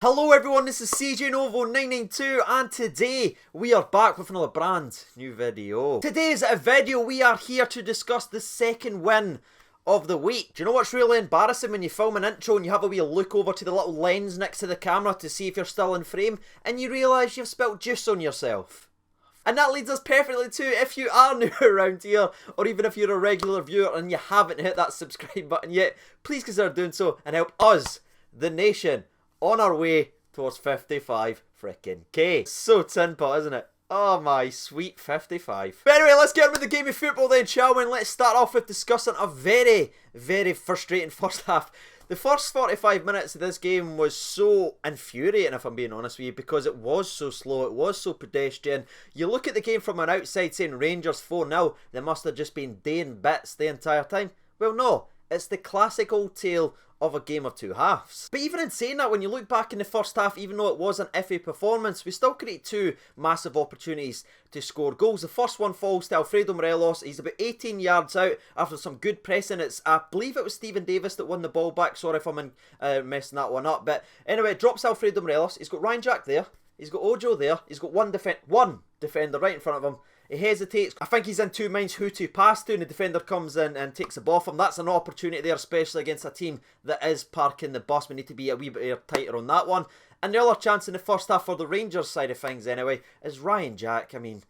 Hello everyone, this is CJ Novo 992 and today we are back with another brand new video. Today's video we are here to discuss the second win of the week. Do you know what's really embarrassing when you film an intro and you have a wee look over to the little lens next to the camera to see if you're still in frame and you realise you've spilt juice on yourself? And that leads us perfectly to, if you are new around here, or even if you're a regular viewer and you haven't hit that subscribe button yet, please consider doing so and help us, the nation, on our way towards 55 frickin' K. So tin pot, isn't it? Oh my sweet 55. But anyway, let's get on with the game of football then, shall we? And let's start off with discussing a very, very frustrating first half. The first 45 minutes of this game was so infuriating, if I'm being honest with you, because it was so slow, it was so pedestrian. You look at the game from an outside saying Rangers 4-0, they must have just been doing bits the entire time. Well, no, it's the classic old tale of a game of two halves. But even in saying that, when you look back in the first half, even though it was an iffy performance, we still created two massive opportunities to score goals. The first one falls to Alfredo Morelos. He's about 18 yards out after some good pressing. I believe it was Stephen Davis that won the ball back. Sorry if I'm messing that one up. But anyway, it drops Alfredo Morelos. He's got Ryan Jack there. He's got Ojo there. He's got one defender right in front of him. He hesitates. I think he's in two minds who to pass to, and the defender comes in and takes the ball from him. That's an opportunity there, especially against a team that is parking the bus. We need to be a wee bit tighter on that one. And the other chance in the first half for the Rangers side of things, anyway, is Ryan Jack. I mean,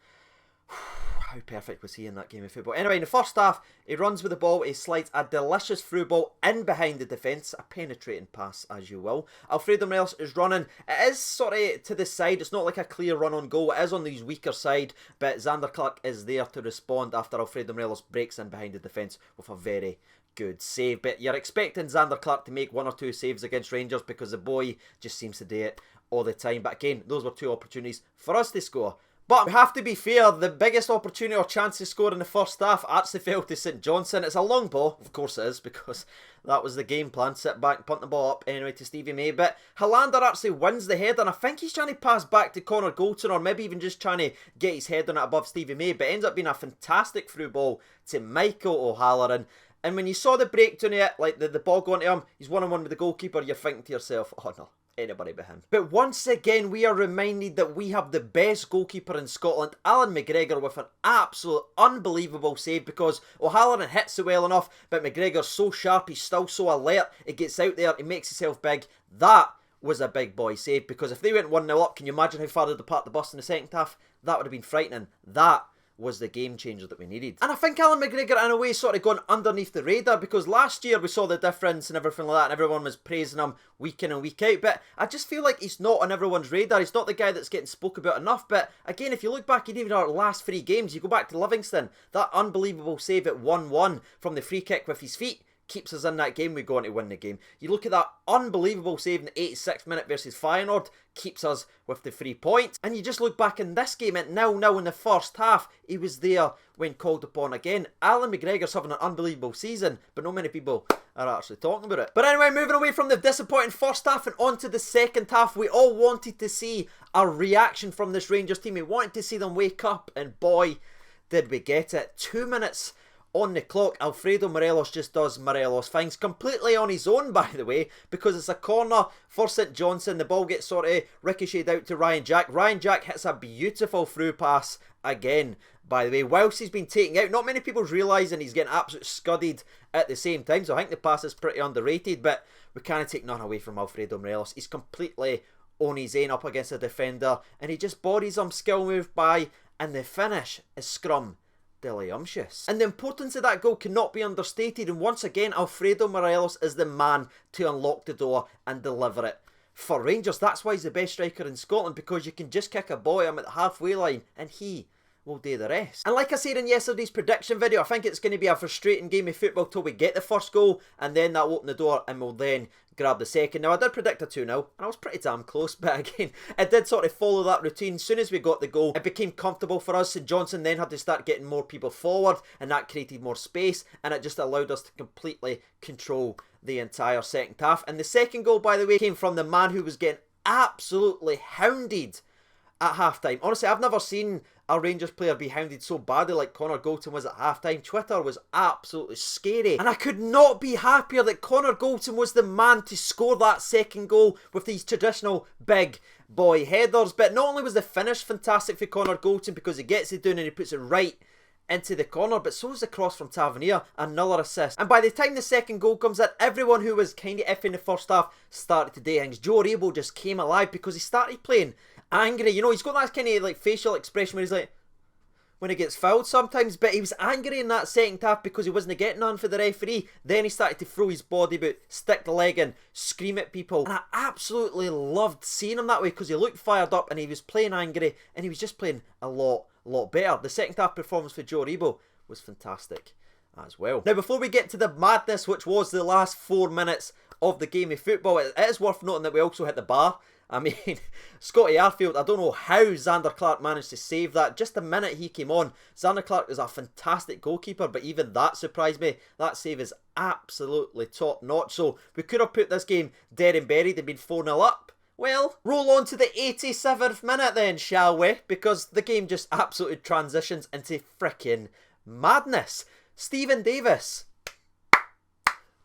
how perfect was he in that game of football? Anyway, in the first half, he runs with the ball, he slides a delicious through ball in behind the defence, a penetrating pass as you will. Alfredo Morelos is running, it is sort of to the side, it's not like a clear run on goal, it is on the weaker side, but Xander Clark is there to respond after Alfredo Morelos breaks in behind the defence with a very good save. But you're expecting Xander Clark to make one or two saves against Rangers because the boy just seems to do it all the time. But again, those were two opportunities for us to score. But we have to be fair, the biggest opportunity or chance to score in the first half actually fell to St Johnstone. It's a long ball, of course it is, because that was the game plan. Sit back and punt the ball up anyway to Stevie May. But Hollander actually wins the header, and I think he's trying to pass back to Connor Goldson, or maybe even just trying to get his head on it above Stevie May. But it ends up being a fantastic through ball to Michael O'Halloran. And when you saw the breakdown of it, like the ball going to him, he's one-on-one with the goalkeeper, you're thinking to yourself, oh no, anybody but him. But once again, we are reminded that we have the best goalkeeper in Scotland, Alan McGregor, with an absolute unbelievable save, because O'Halloran hits it well enough, but McGregor's so sharp, he's still so alert, he gets out there, he makes himself big. That was a big boy save, because if they went 1-0 up, can you imagine how far they'd depart the bus in the second half? That would have been frightening. That was the game changer that we needed. And I think Alan McGregor in a way sort of gone underneath the radar, because last year we saw the difference and everything like that and everyone was praising him week in and week out, but I just feel like he's not on everyone's radar. He's not the guy that's getting spoke about enough. But again, if you look back even our last three games, you go back to Livingston, that unbelievable save at 1-1 from the free kick with his feet keeps us in that game, we go on to win the game. You look at that unbelievable save in the 86th minute versus Feyenoord, keeps us with the 3 points. And you just look back in this game at 0-0 in the first half, he was there when called upon again. Alan McGregor's having an unbelievable season, but not many people are actually talking about it. But anyway, moving away from the disappointing first half and on to the second half, we all wanted to see a reaction from this Rangers team. We wanted to see them wake up, and boy, did we get it. 2 minutes on the clock, Alfredo Morelos just does Morelos things completely on his own, by the way, because it's a corner for St Johnstone. The ball gets sort of ricocheted out to Ryan Jack. Ryan Jack hits a beautiful through pass again, by the way, whilst he's been taken out. Not many people's realising he's getting absolutely scudded at the same time, so I think the pass is pretty underrated, but we can't take none away from Alfredo Morelos. He's completely on his own up against a defender, and he just bodies him, skill move by, and the finish is scrum delicious. And the importance of that goal cannot be understated, and once again Alfredo Morelos is the man to unlock the door and deliver it for Rangers. That's why he's the best striker in Scotland, because you can just kick a ball at him at the halfway line and he will do the rest. And like I said in yesterday's prediction video, I think it's going to be a frustrating game of football till we get the first goal, and then that'll open the door and we'll then grab the second. Now I did predict a 2-0 and I was pretty damn close, but again it did sort of follow that routine. As soon as we got the goal, it became comfortable for us. St Johnstone then had to start getting more people forward, and that created more space, and it just allowed us to completely control the entire second half. And the second goal, by the way, came from the man who was getting absolutely hounded at half-time. Honestly, I've never seen a Rangers player be hounded so badly like Connor Golton was at half-time. Twitter was absolutely scary. And I could not be happier that Connor Golton was the man to score that second goal with these traditional big boy headers. But not only was the finish fantastic for Connor Golton because he gets it down and he puts it right into the corner, but so is the cross from Tavernier, another assist. And by the time the second goal comes in, everyone who was kind of iffy in the first half started to do things. Joe Rebo just came alive because he started playing angry. You know, he's got that kind of like facial expression where he's like, when he gets fouled sometimes, but he was angry in that second half because he wasn't getting none for the referee. Then he started to throw his body about, stick the leg in, scream at people. And I absolutely loved seeing him that way because he looked fired up and he was playing angry and he was just playing a lot better. The second half performance for Joe Rebo was fantastic as well. Now, before we get to the madness, which was the last 4 minutes of the game of football, it is worth noting that we also hit the bar. I mean, Scotty Arfield, I don't know how Xander Clark managed to save that. Just the minute he came on, Xander Clark is a fantastic goalkeeper, but even that surprised me. That save is absolutely top notch. So we could have put this game dead and buried and been 4-0 up. Well, roll on to the 87th minute then, shall we? Because the game just absolutely transitions into freaking madness. Stephen Davis,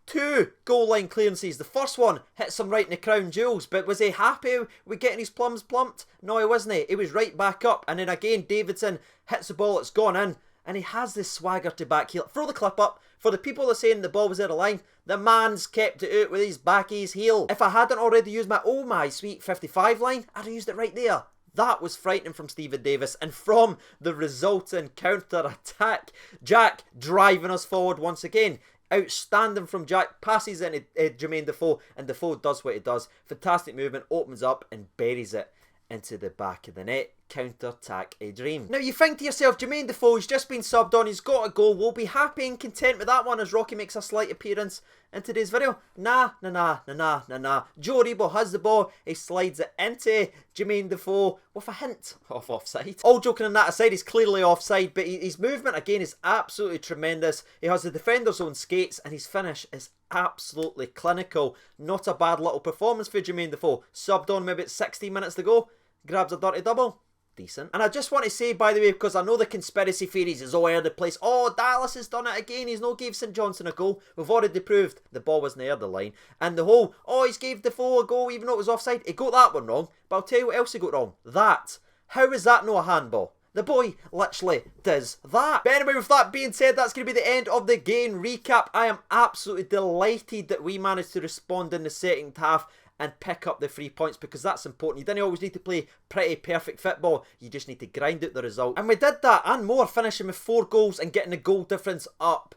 2 goal line clearances. The first one hits him right in the crown jewels, but was he happy with getting his plums plumped? No, he wasn't. He was right back up. And then again, Davidson hits the ball, it's gone in, and he has this swagger to back heel. Throw the clip up. For the people that are saying the ball was out of line, the man's kept it out with his back of his heel. If I hadn't already used my oh my sweet 55 line, I'd have used it right there. That was frightening from Stephen Davis. And from the resulting counter-attack, Jack driving us forward once again. Outstanding from Jack, passes into Jermaine Defoe, and Defoe does what he does. Fantastic movement, opens up and buries it into the back of the net. Counter-attack a dream. Now you think to yourself, Jermaine Defoe's just been subbed on, he's got a goal, we'll be happy and content with that one as Rocky makes a slight appearance in today's video. Nah. Joe Rebo has the ball, he slides it into Jermaine Defoe with a hint of offside. All joking on that aside, he's clearly offside, but his movement again is absolutely tremendous. He has the defender's own skates and his finish is absolutely clinical. Not a bad little performance for Jermaine Defoe. Subbed on maybe 16 minutes to go, grabs a dirty double. Decent. And I just want to say, by the way, because I know the conspiracy theories is all over the place. Oh, Dallas has done it again. He's no gave St Johnstone a goal. We've already proved the ball was near the line. And the whole, oh, he's gave Defoe a goal even though it was offside. He got that one wrong. But I'll tell you what else he got wrong. That. How is that no a handball? The boy literally does that. But anyway, with that being said, that's going to be the end of the game recap. I am absolutely delighted that we managed to respond in the second half and pick up the 3 points, because that's important. You didn't always need to play pretty perfect football, you just need to grind out the result. And we did that and more, finishing with 4 goals and getting the goal difference up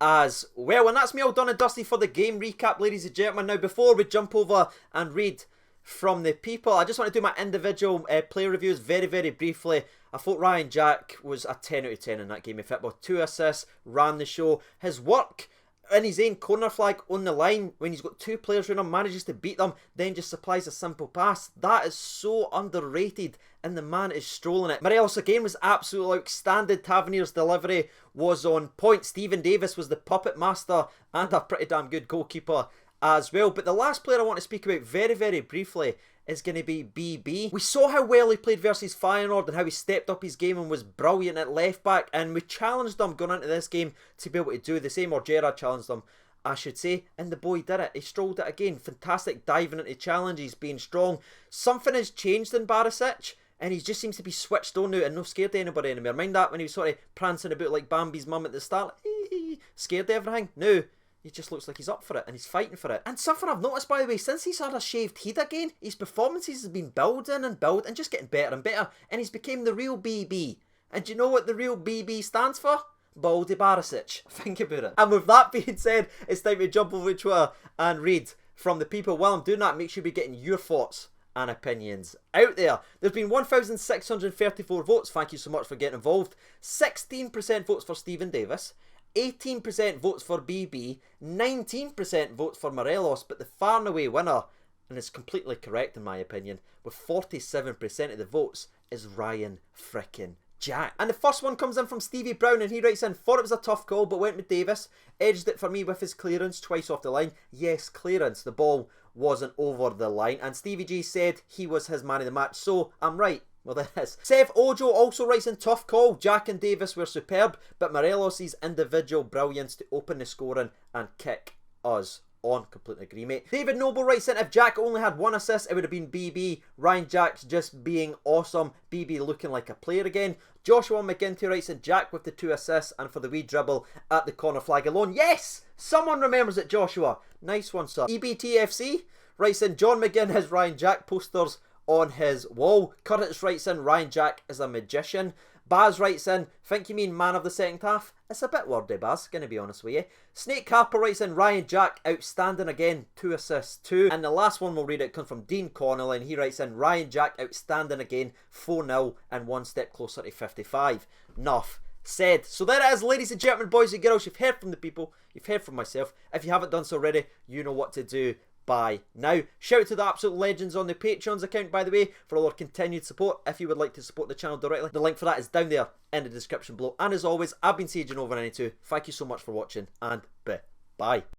as well. And that's me all done and dusty for the game recap, ladies and gentlemen. Now, before we jump over and read from the people, I just want to do my individual player reviews very briefly. I thought Ryan Jack was a 10 out of 10 in that game of football. 2 assists, ran the show. His work in his own corner flag on the line, when he's got 2 players around him, manages to beat them, then just supplies a simple pass. That is so underrated, and the man is strolling it. Morelos again was absolutely outstanding. Tavernier's delivery was on point. Stephen Davis was the puppet master and a pretty damn good goalkeeper as well. But the last player I want to speak about very briefly is going to be BB. We saw how well he played versus Feyenoord and how he stepped up his game and was brilliant at left back, and we challenged him going into this game to be able to do the same, or Gerrard challenged him, I should say, and the boy did it. He strolled it again. Fantastic diving into challenges, being strong. Something has changed in Barisic, and he just seems to be switched on now and not scared of anybody anymore. Mind that when he was sort of prancing about like Bambi's mum at the start, scared of everything. Now he just looks like he's up for it and he's fighting for it. And something I've noticed, by the way, since he's had a shaved head again, his performances have been building and just getting better and better, and he's became the real BB. And do you know what the real BB stands for? Baldy Barisic. Think about it. And with that being said, it's time to jump over to Twitter and read from the people. While I'm doing that, make sure you're getting your thoughts and opinions out there. There's been 1,634 votes. Thank you so much for getting involved. 16% votes for Stephen Davis. 18% votes for BB, 19% votes for Morelos, but the far and away winner, and it's completely correct in my opinion, with 47% of the votes, is Ryan frickin' Jack. And the first one comes in from Stevie Brown, and he writes in, thought it was a tough call, but went with Davis. Edged it for me with his clearance, twice off the line. Yes, clearance, the ball wasn't over the line. And Stevie G said he was his man of the match, so I'm right. Well, there is. Seth Ojo also writes in, tough call. Jack and Davis were superb, but Morelos' individual brilliance to open the scoring and kick us on. Completely agree, mate. David Noble writes in, if Jack only had one assist, it would have been BB. Ryan Jack's just being awesome. BB looking like a player again. Joshua McGinty writes in, Jack with the 2 assists and for the wee dribble at the corner flag alone. Yes! Someone remembers it, Joshua. Nice one, sir. EBTFC writes in, John McGinn has Ryan Jack posters on his wall. Curtis writes in, Ryan Jack is a magician. Baz writes in, think you mean man of the second half? It's a bit wordy, Baz, gonna be honest with you. Snake Harper writes in, Ryan Jack outstanding again, 2 assists too. And the last one we'll read it comes from Dean Connolly, and he writes in, Ryan Jack outstanding again, 4-0 and 1 step closer to 55. Enough said. So there it is, ladies and gentlemen, boys and girls. You've heard from the people, you've heard from myself. If you haven't done so already, you know what to do by now. Shout out to the absolute legends on the Patreons account, by the way, for all our continued support. If you would like to support the channel directly, the link for that is down there in the description below. And as always, I've been CJ Nova 92. Thank you so much for watching, and bye.